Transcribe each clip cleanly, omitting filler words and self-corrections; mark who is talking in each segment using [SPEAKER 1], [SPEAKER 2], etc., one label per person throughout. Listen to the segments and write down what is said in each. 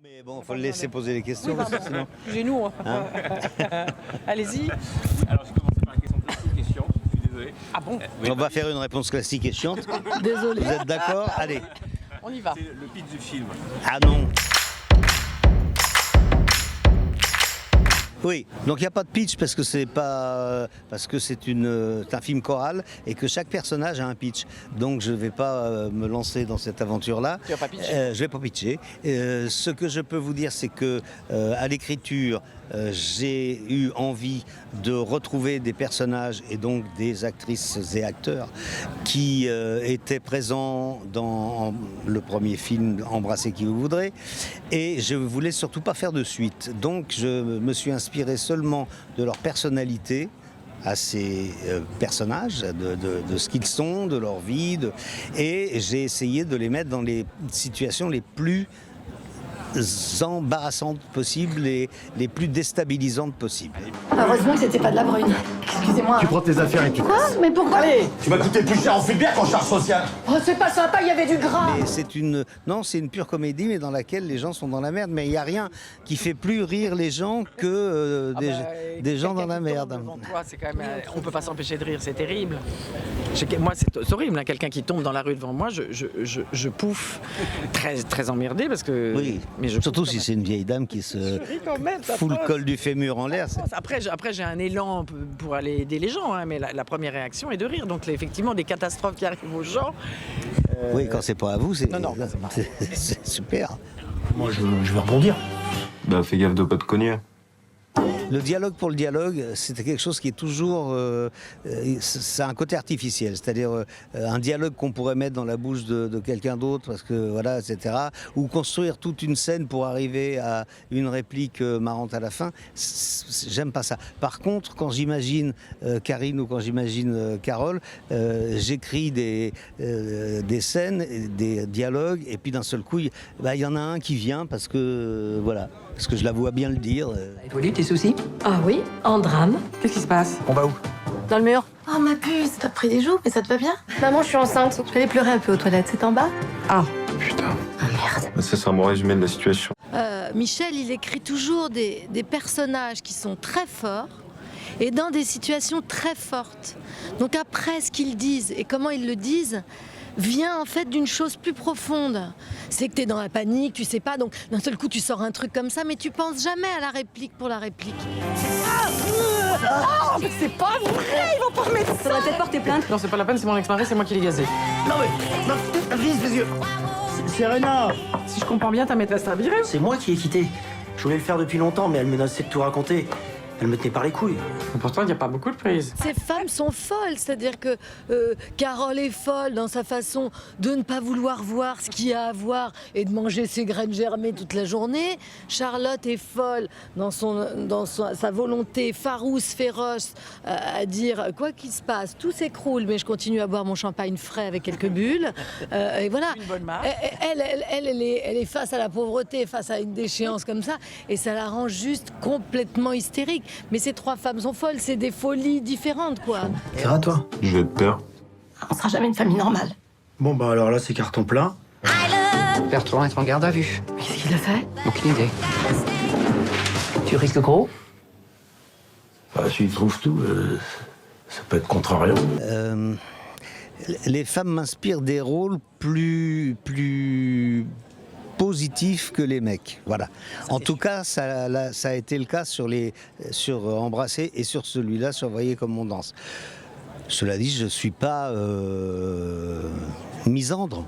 [SPEAKER 1] Mais bon, faut le laisser poser les questions. Sinon...
[SPEAKER 2] Chez nous.
[SPEAKER 1] Hein
[SPEAKER 2] Allez-y.
[SPEAKER 3] Alors, je commence par une question classique et chiante, je suis désolé.
[SPEAKER 2] Ah bon
[SPEAKER 1] On va faire une réponse classique et chiante.
[SPEAKER 2] Désolé.
[SPEAKER 1] Vous êtes d'accord? Allez.
[SPEAKER 2] On y va.
[SPEAKER 3] C'est le pitch du film.
[SPEAKER 1] Ah non. Oui, donc il n'y a pas de pitch parce que c'est un film choral et que chaque personnage a un pitch. Donc je ne vais pas me lancer dans cette aventure-là.
[SPEAKER 2] Tu vas pas pitcher.
[SPEAKER 1] Je ne vais pas pitcher. Ce que je peux vous dire, c'est que à l'écriture, j'ai eu envie de retrouver des personnages et donc des actrices et acteurs qui étaient présents dans le premier film Embrassez qui vous voudrez, et je voulais surtout pas faire de suite. Donc je me suis inspiré seulement de leur personnalité à ces personnages, de ce qu'ils sont, de leur vie, et j'ai essayé de les mettre dans les situations les plus embarrassantes possibles et les plus déstabilisantes possibles.
[SPEAKER 4] Heureusement que c'était pas de la brune. Excusez-moi.
[SPEAKER 5] Tu prends tes affaires et tu
[SPEAKER 4] Quoi? Mais pourquoi?
[SPEAKER 5] Allez, tu m'as coûté plus cher en fuite bière qu'en charge sociale.
[SPEAKER 4] Oh, c'est pas sympa, il y avait du gras.
[SPEAKER 1] Mais c'est une pure comédie, mais dans laquelle les gens sont dans la merde. Mais il n'y a rien qui fait plus rire les gens que des gens dans la merde.
[SPEAKER 2] Devant toi, c'est quand même, on peut pas s'empêcher de rire, c'est terrible. Moi, c'est horrible, hein, quelqu'un qui tombe dans la rue devant moi, je pouffe, très emmerdé parce que.
[SPEAKER 1] Oui.
[SPEAKER 2] Mais
[SPEAKER 1] surtout si c'est une vieille dame qui se fout le col du fémur en l'air.
[SPEAKER 2] Après, j'ai un élan pour aller aider les gens, hein, mais la première réaction est de rire. Donc effectivement, des catastrophes qui arrivent aux gens.
[SPEAKER 1] Oui, quand c'est pas à vous, c'est
[SPEAKER 2] c'est
[SPEAKER 1] super.
[SPEAKER 5] Moi, je vais rebondir.
[SPEAKER 6] Bah, fais gaffe de pas te cogner.
[SPEAKER 1] Le dialogue pour le dialogue, c'était quelque chose qui est toujours... c'est un côté artificiel, c'est-à-dire un dialogue qu'on pourrait mettre dans la bouche de quelqu'un d'autre, parce que voilà, etc. Ou construire toute une scène pour arriver à une réplique marrante à la fin. J'aime pas ça. Par contre, quand j'imagine Karine ou quand j'imagine Carole, j'écris des scènes, des dialogues, et puis d'un seul coup, il y en a un qui vient parce que, voilà, parce que je la vois bien le dire.
[SPEAKER 7] Hippolyte, tes soucis?
[SPEAKER 4] Ah oui, en drame.
[SPEAKER 7] Qu'est-ce qui se passe?
[SPEAKER 5] On va où?
[SPEAKER 4] Dans le mur. Oh ma puce, t'as pris des joues, mais ça te va bien? Maman, je suis enceinte. Je vais aller pleurer un peu aux toilettes, c'est en bas?
[SPEAKER 7] Ah.
[SPEAKER 6] Putain.
[SPEAKER 4] Ah merde.
[SPEAKER 6] Ça, c'est un bon résumé de la situation.
[SPEAKER 8] Michel, il écrit toujours des personnages qui sont très forts et dans des situations très fortes. Donc après, ce qu'ils disent et comment ils le disent vient en fait d'une chose plus profonde. C'est que tu es dans la panique, tu sais pas, donc d'un seul coup tu sors un truc comme ça, mais tu penses jamais à la réplique pour la réplique.
[SPEAKER 2] Oh, mais c'est pas vrai, ils vont pas remettre ça.
[SPEAKER 7] Faudrait peut-être porter plainte.
[SPEAKER 2] Non, c'est pas la peine, c'est mon ex-mari, c'est moi qui l'ai gazé.
[SPEAKER 5] Non mais, non, vise les yeux. Serena,
[SPEAKER 2] Si je comprends bien, ta maîtresse t'a viré.
[SPEAKER 9] C'est moi qui ai quitté. Je voulais le faire depuis longtemps, mais elle menaçait de tout raconter. Elle me tenait par les couilles.
[SPEAKER 2] Mais pourtant, il n'y a pas beaucoup de prises.
[SPEAKER 8] Ces femmes sont folles, c'est-à-dire que Carole est folle dans sa façon de ne pas vouloir voir ce qu'il y a à voir et de manger ses graines germées toute la journée. Charlotte est folle dans sa volonté farouche, féroce à dire quoi qu'il se passe, tout s'écroule, mais je continue à boire mon champagne frais avec quelques bulles. Et voilà.
[SPEAKER 2] Une bonne marque.
[SPEAKER 8] Elle est face à la pauvreté, face à une déchéance comme ça, et ça la rend juste complètement hystérique. Mais ces trois femmes sont folles, c'est des folies différentes, quoi.
[SPEAKER 9] Clara, toi?
[SPEAKER 6] Je vais te peur.
[SPEAKER 4] On sera jamais une famille normale.
[SPEAKER 9] Bon, bah alors là, c'est carton plein.
[SPEAKER 7] Bertrand est en garde à vue.
[SPEAKER 4] Qu'est-ce qu'il a fait?
[SPEAKER 7] Aucune idée. Tu risques gros?
[SPEAKER 5] bah, s'il trouve tout, ça peut être contrariant.
[SPEAKER 1] Les femmes m'inspirent des rôles plus positif que les mecs, voilà. En tout cas, ça a été le cas sur Embrasser et sur celui-là, sur Voyez comme on danse. Cela dit, je suis pas misandre.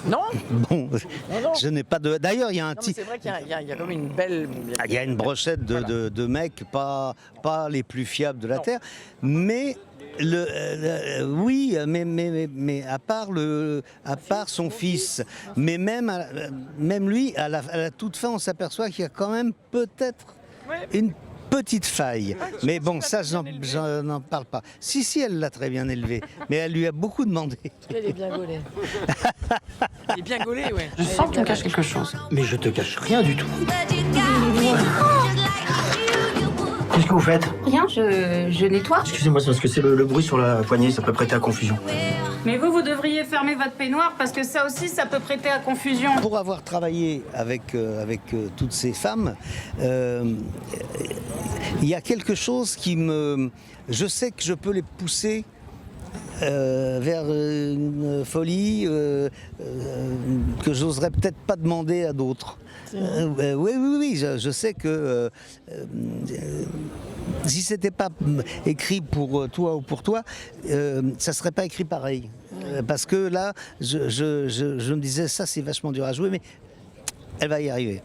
[SPEAKER 2] Non.
[SPEAKER 1] Bon,
[SPEAKER 2] Non.
[SPEAKER 1] je n'ai pas de. D'ailleurs, il y a un
[SPEAKER 2] Non,
[SPEAKER 1] petit.
[SPEAKER 2] c'est vrai qu'il y a comme une belle.
[SPEAKER 1] Il y a une brochette de mecs pas les plus fiables de la terre, mais. Oui, mais à part son fils, mais même lui, à la toute fin, on s'aperçoit qu'il y a quand même peut-être une petite faille. Mais bon, ça, j'en parle pas. Si, elle l'a très bien élevé, mais elle lui a beaucoup demandé.
[SPEAKER 8] Elle est bien gaulée.
[SPEAKER 2] Il est bien gaulé, ouais.
[SPEAKER 7] Je sens que tu me caches quelque chose.
[SPEAKER 9] Mais je te cache rien du tout. Qu'est-ce que vous faites?
[SPEAKER 4] Rien, je nettoie.
[SPEAKER 9] Excusez-moi, c'est parce que c'est le bruit sur la poignée, ça peut prêter à confusion.
[SPEAKER 10] Mais vous devriez pourriez fermer votre peignoir parce que ça aussi, ça peut prêter à confusion.
[SPEAKER 1] Pour avoir travaillé avec toutes ces femmes, il y a quelque chose qui me... Je sais que je peux les pousser vers une folie que j'oserais peut-être pas demander à d'autres. Oui, je sais que si c'était pas écrit pour toi ou pour toi, ça serait pas écrit pareil. Parce que là, je me disais, ça c'est vachement dur à jouer, mais elle va y arriver.